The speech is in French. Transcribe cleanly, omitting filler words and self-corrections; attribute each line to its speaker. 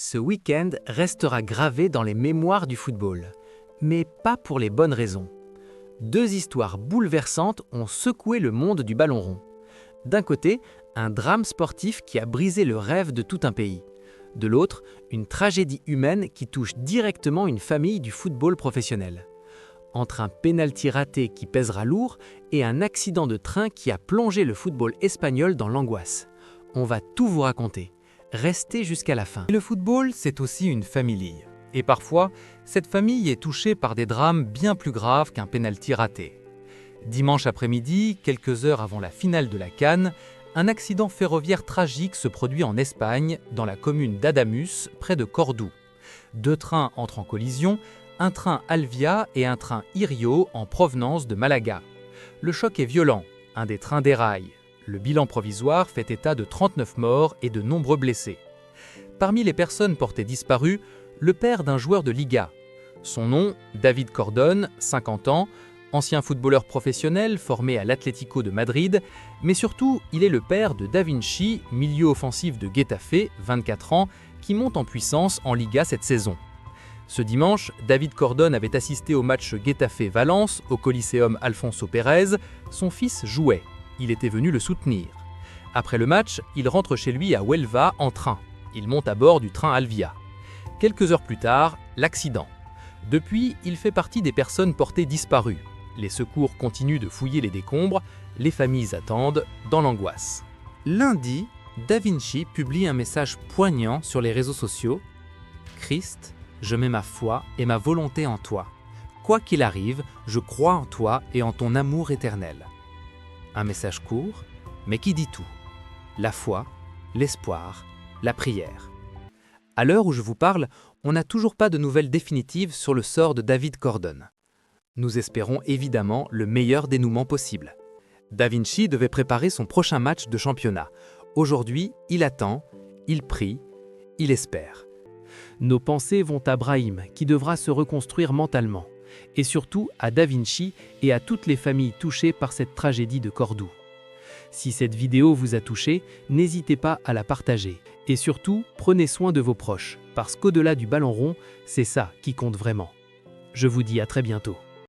Speaker 1: Ce week-end restera gravé dans les mémoires du football, mais pas pour les bonnes raisons. Deux histoires bouleversantes ont secoué le monde du ballon rond. D'un côté, un drame sportif qui a brisé le rêve de tout un pays. De l'autre, une tragédie humaine qui touche directement une famille du football professionnel. Entre un pénalty raté qui pèsera lourd et un accident de train qui a plongé le football espagnol dans l'angoisse. On va tout vous raconter. Restez jusqu'à la fin.
Speaker 2: Et le football, c'est aussi une famille. Et parfois, cette famille est touchée par des drames bien plus graves qu'un pénalty raté. Dimanche après-midi, quelques heures avant la finale de la CAN, un accident ferroviaire tragique se produit en Espagne, dans la commune d'Adamus, près de Cordoue. Deux trains entrent en collision, un train Alvia et un train Irio en provenance de Malaga. Le choc est violent, un des trains déraille. Le bilan provisoire fait état de 39 morts et de nombreux blessés. Parmi les personnes portées disparues, le père d'un joueur de Liga. Son nom, David Cordon, 50 ans, ancien footballeur professionnel formé à l'Atlético de Madrid, mais surtout, il est le père de Da Vinci, milieu offensif de Getafe, 24 ans, qui monte en puissance en Liga cette saison. Ce dimanche, David Cordon avait assisté au match Getafe-Valence au Coliseum Alfonso Pérez. Son fils jouait. Il était venu le soutenir. Après le match, il rentre chez lui à Huelva en train. Il monte à bord du train Alvia. Quelques heures plus tard, l'accident. Depuis, il fait partie des personnes portées disparues. Les secours continuent de fouiller les décombres, les familles attendent dans l'angoisse.
Speaker 1: Lundi, Da Vinci publie un message poignant sur les réseaux sociaux. « Christ, je mets ma foi et ma volonté en toi. Quoi qu'il arrive, je crois en toi et en ton amour éternel. » Un message court, mais qui dit tout. La foi, l'espoir, la prière. À l'heure où je vous parle, on n'a toujours pas de nouvelles définitives sur le sort de David Cordon. Nous espérons évidemment le meilleur dénouement possible. Da Vinci devait préparer son prochain match de championnat. Aujourd'hui, il attend, il prie, il espère. Nos pensées vont à Brahim, qui devra se reconstruire mentalement, et surtout à Da Vinci et à toutes les familles touchées par cette tragédie de Cordoue. Si cette vidéo vous a touché, n'hésitez pas à la partager. Et surtout, prenez soin de vos proches, parce qu'au-delà du ballon rond, c'est ça qui compte vraiment. Je vous dis à très bientôt.